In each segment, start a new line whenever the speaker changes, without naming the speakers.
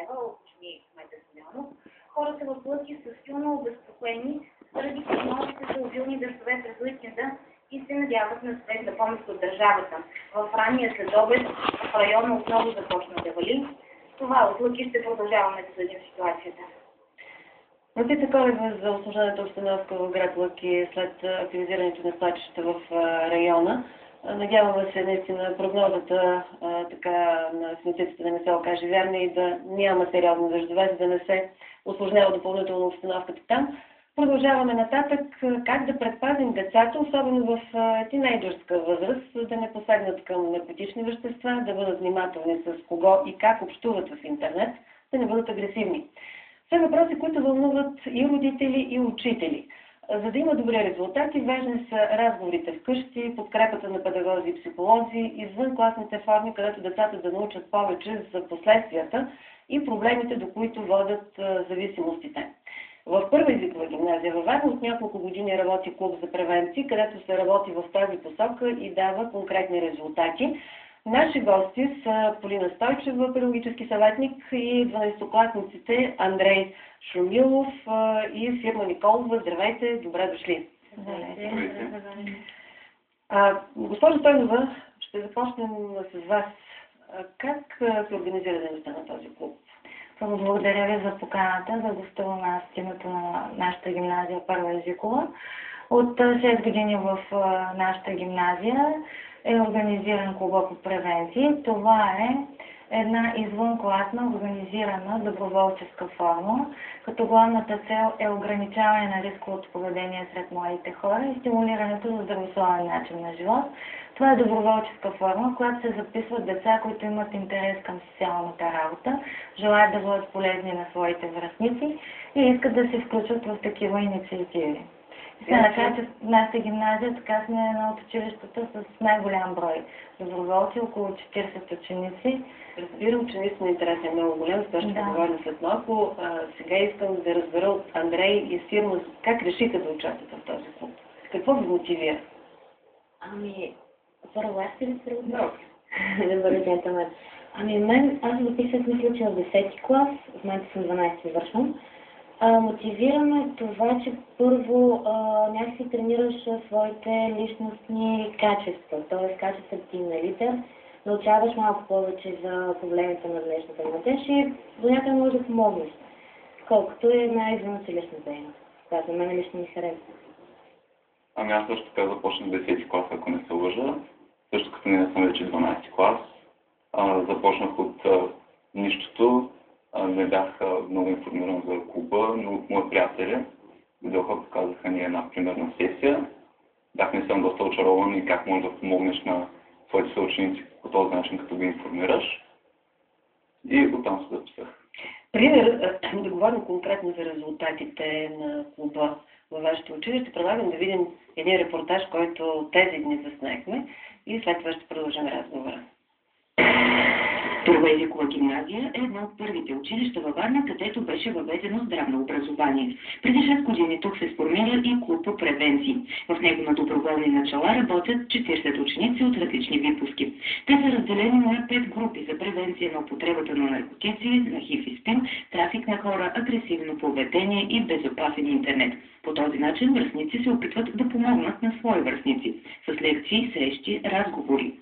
лева, уточни кмета Симеонов. Хората в Лъки са силно обезпокоени заради прогнозите за обилни дъждове през уикенда и се надяват на свежа помощ от държавата. В ранния следобед в района отново започна да вали. Това от Лъки ще продължаваме да следим ситуацията.
Рапица Колева за усложнената обстановка в град Лъки след активизирането на свлачища в района. Надяваме се наистина прогнозата на синоптиците да не се окаже вярна и да няма сериозни дъждове, за да не се усложнява допълнително обстановката там. Продължаваме нататък как да предпазим децата, особено в тинейджърска възраст, за да не посегнат към наркотични вещества, да бъдат внимателни с кого и как общуват в интернет, да не бъдат агресивни. Все въпроси, които вълнуват и родители, и учители. За да има добри резултати, важни са разговорите вкъщи, подкрепата на педагози и психолози, извън класните форми, където децата да научат повече за последствията и проблемите, до които водят зависимостите. В Първа езикова гимназия във Варна от няколко години работи клуб за превенции, където се работи в тази посока и дава конкретни резултати. Наши гости са Полина Стойчева, педагогически съветник, и 12-класниците Андрей Шумилов и Фирма Николова. Здравейте, добре дошли.
Здравейте.
Госпожо Стойнова, ще започнем с вас. Как се организира дейността на този клуб?
Първо благодаря ви за поканата да гостувам аз името на нашата гимназия Първа езикова. От 6 години в нашата гимназия е организиран клуба по превенции. Това е една извънкласна, организирана доброволческа форма, като главната цел е ограничаване на рисковото поведение сред младите хора и стимулирането за здравословен начин на живот. Това е доброволческа форма, в която се записват деца, които имат интерес към социалната работа, желаят да бъдат полезни на своите връстници и искат да се включат в такива инициативи. Искам да кажа, че в нашата гимназия така сме едно от училищата с най-голям брой доброволци, около 40 ученици.
Разбирам, че наистина интересът е много голям, това ще поговорим след малко. Сега искам да разбера от Андрей и Фирма как решиха да участват в този клуб. Какво ви мотивира?
Първо аз ще ви
Добре.
Добър джентълмен. Аз записах, мисля, че в 10-ти клас, в момента съм 12-ти вършвам. Мотивираме това, че първо някакси тренираш своите личностни качества, т.е. качествата ти на лидер, научаваш малко повече за проблемите на днешната младеж и до някъде може да помогнеш, колкото е една извънучилищна дейност, която за мен лично ми харесва.
Аз също така започнах 10-ти клас, ако не се лъжа. Също като не съм вече 12-ти клас. Започнах от нищото. Не бях много информиран за клуба, но от мои приятели дойдоха, показаха ни една примерна сесия. Бях не съм доста очарован и как можеш да помогнеш на твоите съученици по този начин, като ги информираш. И оттам се записах.
Пример, да говорим конкретно за резултатите на клуба във вашето училище, предлагам да видим един репортаж, който тези дни заснехме и след това ще продължим разговора.
Първа езикова гимназия е едно от първите училища във Варна, където беше въведено здравно образование. Преди 6 години тук се сформира и клуб по превенции. В него на доброволни начала работят 40 ученици от различни випуски. Те са разделени на 5 групи за превенция на употребата на наркотици, на ХИВ и СПИН, трафик на хора, агресивно поведение и безопасен интернет. По този начин връстници се опитват да помогнат на свои връстници с лекции, срещи, разговори.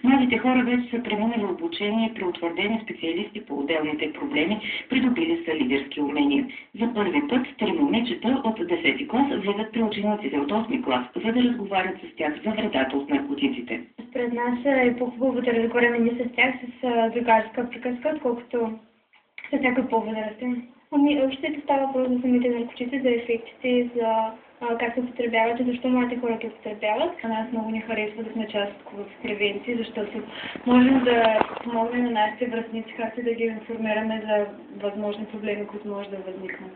Младите хора вече са преминали обучение при утвърдени специалисти по отделните проблеми, придобили са лидерски умения. За първи път 3 момичета от 10-ти клас влизат при учениците от 8-ми клас, за да разговарят с тях за вредата от наркотиците.
Според нас е по-хубаво да разговаряме ние с тях с другарска приказка, отколкото с някой по-възрастен. Въобще става въпрос за самите наркотици, за ефектите, за как се употребяват и защо младите хора ги употребяват. А нас много ни харесва да сме част от превенции, защото можем да помогнем на нашите връстници, както да ги информираме за възможни проблеми, които може да възникнат.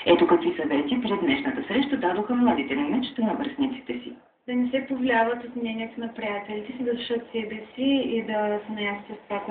Ето какви съвети пред днешната среща дадоха младите момичета на връстниците си.
Да не се повлияват от мнението на приятелите си, да слушат себе си и да са наясно с това,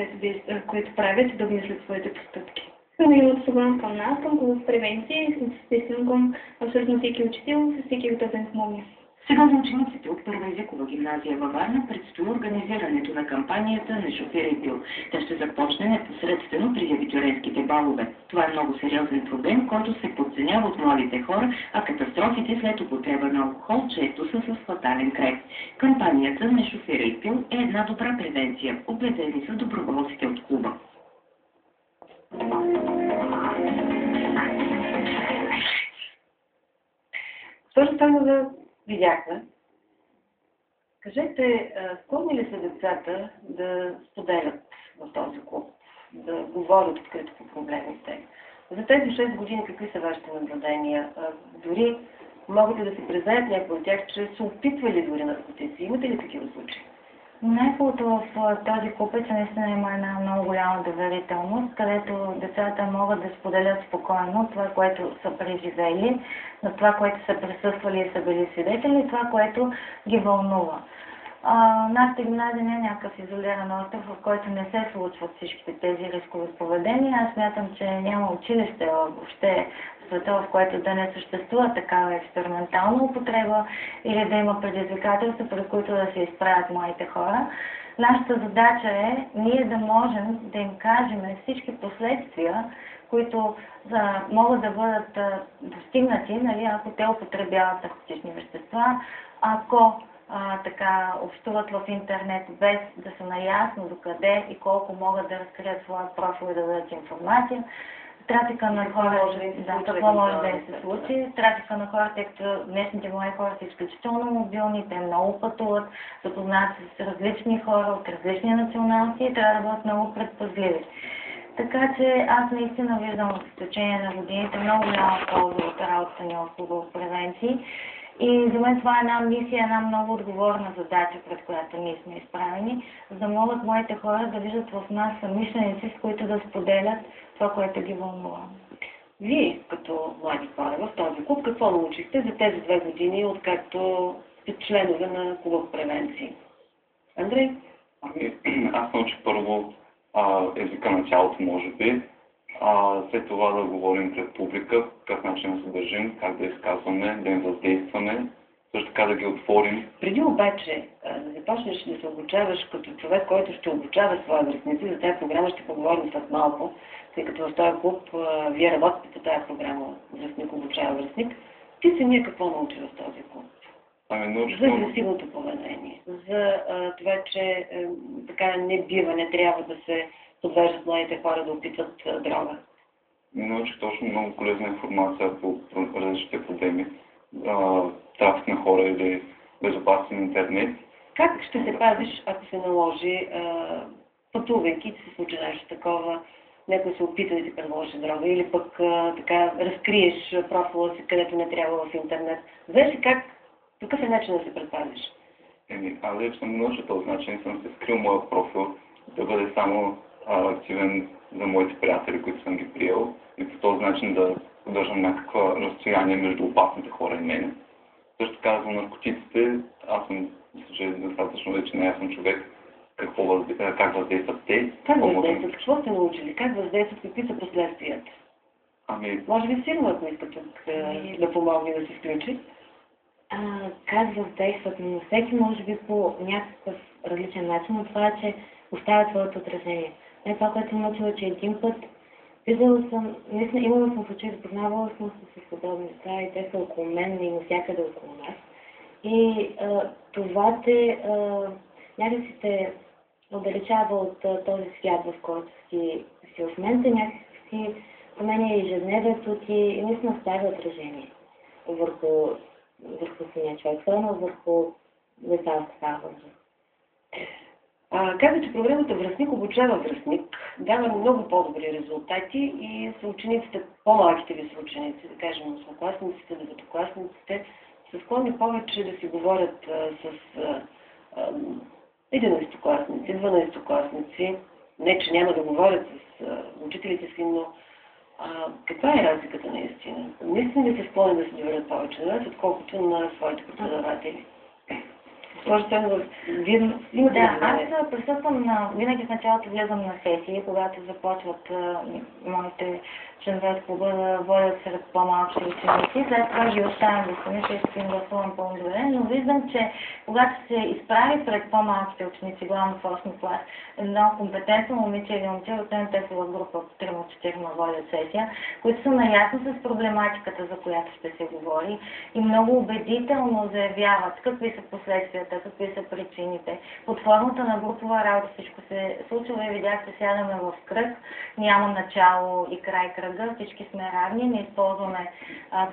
което правят и да обмислят своите постъпки.
Да имат съгласно към нас, към клуб превенции, естествено към абсолютно всеки учител, с всеки готов да им помогне.
Сега за учениците от Първа езикова гимназия във Варна предстои организирането на кампанията "Не шофирай пил". Тя ще започне непосредствено преди абитюрентските балове. Това е много сериозен проблем, който се подценява от младите хора, а катастрофите след употреба на алкохол често са с фатален край. Кампанията "Не шофирай пил" е една добра превенция. Убедени са доброволците от клуба.
Също Танова видяхме. Кажете, склонни ли са децата да споделят в този клуб, да говорят открито по проблемите? За тези 6 години какви са вашите наблюдения? Дори могат ли да се признаят някои от тях, че са опитвали дори наркотици? Имате ли такива случаи?
Най-хубавото в този клуб е, че наистина има една много голяма доверителност, където децата могат да споделят спокойно това, което са преживели, на това, което са присъствали и са били свидетели, и това, което ги вълнува. Нашата гимназия не е някакъв изолиран остров, в който не се случват всичките тези рискови поведения. Аз смятам, че няма училище въобще в света, в което да не съществува такава експериментална употреба или да има предизвикателства, пред които да се изправят моите хора. Нашата задача е ние да можем да им кажем всички последствия, които могат да бъдат достигнати, нали, ако те употребяват наркотични вещества, ако така общуват в интернет без да са наясно докъде и колко могат да разкрият своя профил и да дадат информация. Трафика на хора, какво може да се случи. Трафика на хора, тъй като днешните млади хора са изключително мобилни, те много пътуват, запознават се с различни хора от различни националности и трябва да бъдат много предпазливи. Така че аз наистина виждам в течение на годините много голяма полза от работата ни в клуба в превенции. И за мен това е една мисия, една много отговорна задача, пред която ние сме изправени, за да могат моите хора да виждат в нас съмишленици, с които да споделят това, което ги вълнува.
Вие, като млади хора в този клуб, какво научихте за тези 2 години, откакто сте членове на клуба в превенции? Андрей?
Аз научих първо езика на тялото, може би. След това да говорим пред публика, как начин да се държим, как да изказваме, да им въздействаме, също така да ги отворим.
Преди обаче да започнеш да се обучаваш като човек, който ще обучава своя връстници, за тази програма ще поговорим след малко, тъй като в този клуб вие работите по тази програма "Връстник обучава връстник". Ти самия какво научи в този клуб? За агресивното поведение, за това, че така не бива, не трябва да се подвеждат младите хора да опитват дрога.
Научих точно много полезна информация по различните проблеми. Трафик на хора или безопасен интернет.
Как ще се пазиш, ако се наложи, пътувайки, че се случи нещо такова, някой се опита да ти предложи дрога или пък така разкриеш профила си, където не трябва в интернет? Знаеш ли какъв е начин да се предпазиш?
Аз вече съм научил този начин, съм се скрил моя профил да бъде само активен за моите приятели, които съм ги приел и по този начин да поддържам някаква разстояние между опасните хора и мен. Също така за наркотиците, аз съм достатъчно вече неясен човек как въздействат те.
Как въздействат? Какво сте научили? Как въздействат? Какви са последствията? Може би сигурно, ако иска тук да помогне да се включи.
Как въздействат, но всеки може би по някакъв различен начин, но това е, че оставя своето отражение. Това, което съм научила, че един път наистина имала съм случай, запознавала съм се с подобни неща и те са около мен и навсякъде около нас. И това някакси те отдалечава от този свят, в който си в момента, някакси променя ежедневието ти и наистина оставя отражение върху самия човек, особено върху деца в такава възраст.
Каза, че програмата "Връстник обучава връстник" дава много по-добри резултати и съучениците, по-малките ви съученици, да кажем осмокласниците, деветокласниците, са склонни повече да си говорят с 11-класници, 12-класници. Не, че няма да говорят с учителите си, но каква е разликата наистина? Наистина ли са склонни да се доверят повече на нас, отколкото на своите преподаватели? Може да вие имате
Да,
знание.
аз присъствам винаги в началото влизам на сесии, когато започват моите членове от клуба да водят сред по-малки ученици. След това ги оставям да сами, тъй като им гласувам пълно доверие, но виждам, че когато се изправи пред по-малките ученици, главно в 8 клас, едно компетентно момиче или момче, освен те са в група 3-4 водят сесия, които са наясно с проблематиката, за която ще се говори и много убедително заявяват какви са последствията, какви са причините. Под формата на групова работа всичко се случва и видяхте, сядаме в кръг, няма начало и край кръга, всички сме равни, не използваме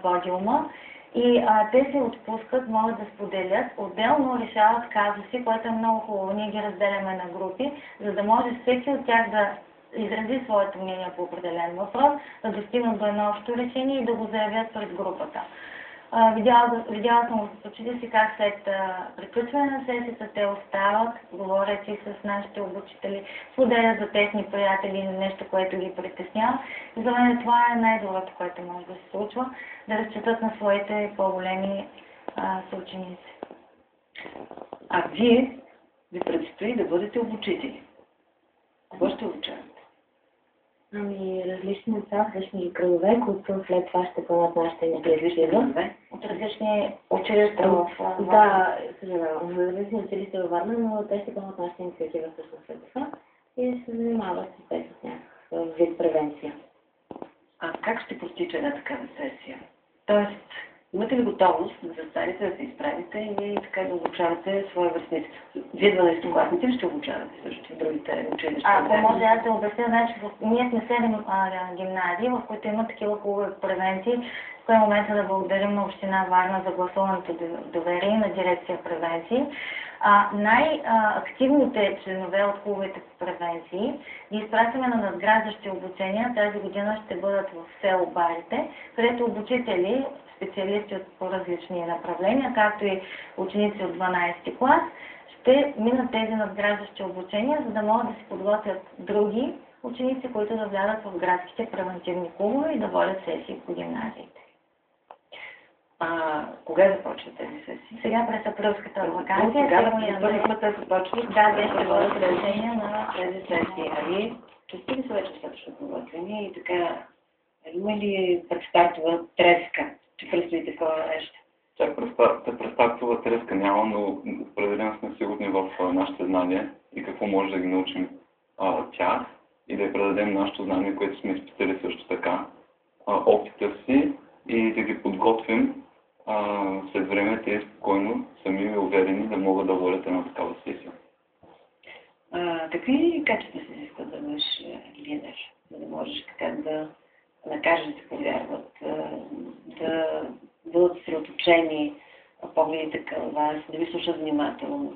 подиума. И те се отпускат, могат да споделят, отделно решават казуси, което е много хубаво. Ние ги разделяме на групи, за да може всеки от тях да изрази своето мнение по определен въпрос, да достигнат до едно общо решение и да го заявят пред групата. Видяла съм с очите си как след приключване на сесията те остават, говорят си с нашите обучители, споделят за техни приятели или нещо, което ги притеснява. И за мен това е най-доброто, което може да се случва, да разчитат на своите по-големи съученици.
А вие ви предстои да бъдете обучители. Кого ще обучавате?
Ами, различни деца, различни градове, които след това ще бъдат нашите инициатива.
От различни училища в
Да, съжалявам, в различни училища във Варна, но те ще бъдат нашата инициатива всъщност след това и ще се занимават с някакъв вид превенция.
А как ще протича една такава сесия? Тоест, имате ли готовност да застанете, да се изправите и така да обучавате свои връстници? Вие 12-класници ли ще обучавате също в другите училища?
Ако може аз да обясня, значи ние сме 7 гимназии, в които има такива хубави превенции. В кой момента да благодарим на Община Варна за гласуваното доверие на дирекция превенции. Най-активните членове от клубовете по превенции ги изпращаме на надграждащи обучения. Тази година ще бъдат в село Барите, където обучители, специалисти по различни направления, както и ученици от 12 клас, ще минат тези надграждащи обучения, за да могат да се подготвят други ученици, които да влязат в градските превентивни клубове и да водят сесии по гимназиите.
Кога започват тези сесии?
Сега през априлската вакансия.
Тогава за първи път те започват.
Да, те ще бъдат решения на
тези сесии. А вие чувствате ли се вече достатъчно подготвени и така, има ли предстартова треска, че предстоите такова нещо?
Чак престартова треска няма, но определено сме сигурни в нашите знания и какво може да ги научим тях и да предадем нашето знание, което сме изпитали също така, опита си и да ги подготвим след време те спокойно, сами и уверени да могат да водят една такава сесия.
Какви качества се изискват да бъдеш лидер? Да не можеш така да накажеш да се повярват, да бъдат съсредоточени погледите към вас, да ви слушат внимателно?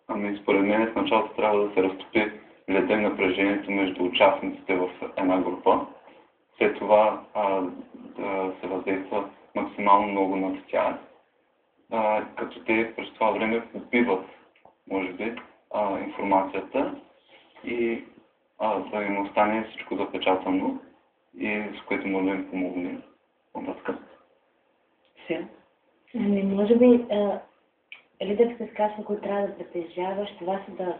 Ами според мен в началото трябва да се разтопи леден напрежението между участниците в една група. След това да се въздейства максимално много над тях, като те през това време попиват, може би, информацията и да им остане всичко запечатано и с което може да им помогне по-нататък.
Ами, може би, лидерските качества, които трябва да притежаваш, това са да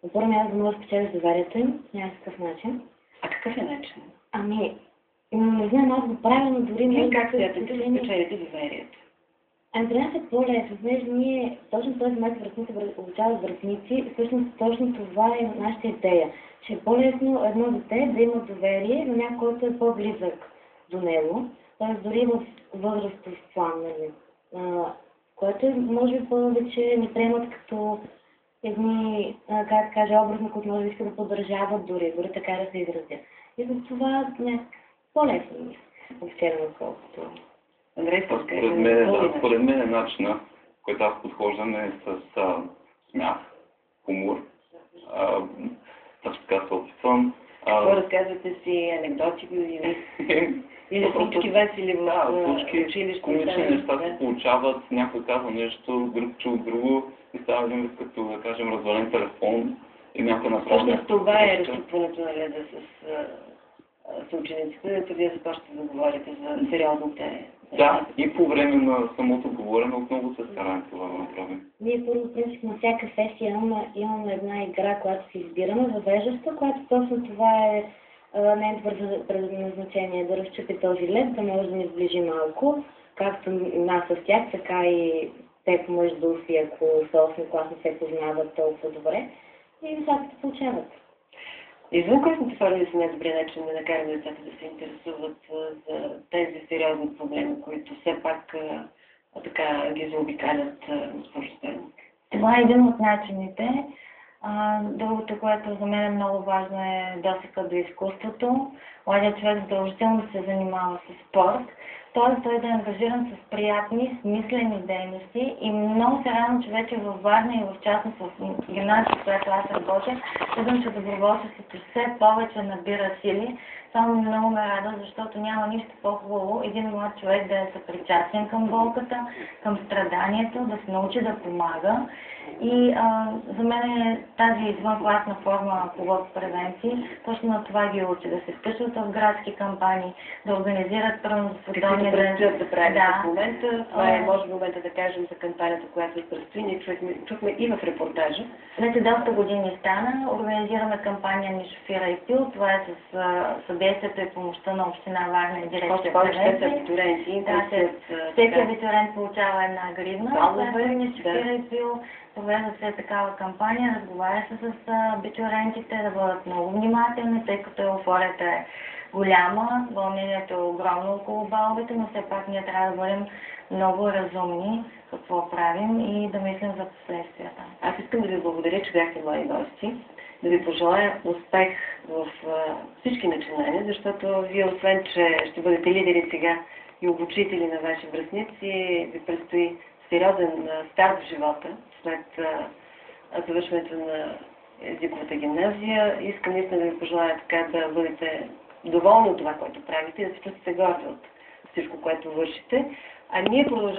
на първо място да можеш да спечелиш доверието им по някакъв начин.
А какъв е начин?
Ами, не знам, малко правилно дори не
как смятате да спечелите доверието?
Ами, при нас е по-лесно, понеже ние точно този момент връзници обучават връзници, всъщност точно това е нашата идея, че е по-лесно едно дете да има доверие на някой, който е по-близък до него, т.е. дори в възрастов план, което може би повече ни приемат като едни, как да кажа, образно, които може би искат да поддържават дори така да се изразят. И за това по-лесно ми обучение, отколкото.
Андрей,
според мен е начина, който аз подхождам е с смях, хумор. Така се опитвам.
Какво разказвате си, анекдоти или случки весели в училище?
Комични неща се получават, някой казва нещо, друг чул друго и става един вид като, да кажем, развален телефон и някой направи.
Всъщност това е разчупването на леда с съучениците, дето вие започвате да говорите за сериозните.
Да, и по време на самото говорене отново се стараем това да направим.
Ние първо принцип на всяка сесия имаме една игра, която си избираме, въвеждаща, която точно това е нейното предназначение да разчупи този лед, да може да ни сближи малко, както нас с тях, така и те помежду си, ако са 8 клас не се познават толкова добре и децата получават.
Извън късните форми са най-добрият начин да накараме децата да се интересуват за тези сериозни проблеми, които все пак така ги заобикалят, госпожо Стойник.
Това е един от начините. Другото, което за мен е много важно, е достъпа до изкуството. Младият човек задължително да се занимава с спорт, т.е. той да е ангажиран с приятни, смислени дейности и много се радвам, че вече във Варна и в частност в гимназията, в която аз работя, виждам, че доброволчеството все повече набира сили. Само много ме радва, защото няма нищо по-хубаво един млад човек да е съпричастен към болката, към страданието, да се научи да помага. И за мен е тази извънкласна форма клуб превенции, точно на това ги учи, да се включват в градски кампании, да организират правоспособни
предстоят да правим в момента. Това е, може би, момента да кажем за кампанията, която предстои. Ние чухме и в репортажа.
Вече доста години стана. Организираме кампания "Не шофирай пил". Това е с съдействието и помощта на община Варна и дирекция превенции. Всеки абитуриент получава 1 гривна. "Не шофирай пил". Провежда се такава кампания, разговаря се с абитуриентите да бъдат много внимателни, тъй като еуфорията е голяма, вълнението е огромно около баловете, но все пак ние трябва да бъдем много разумни какво правим и да мислим за последствията.
Аз искам да ви благодаря, че бяхте мои гости, да ви пожелая успех в всички начинания, защото вие, освен че ще бъдете лидери сега и обучители на ваши връстници, ви предстои сериозен старт в живота след завършването на езиковата гимназия. Искам наистина да ви пожелая така да бъдете доволни от това, което правите и да се чувствате горди от всичко, което вършите. А ние продължаваме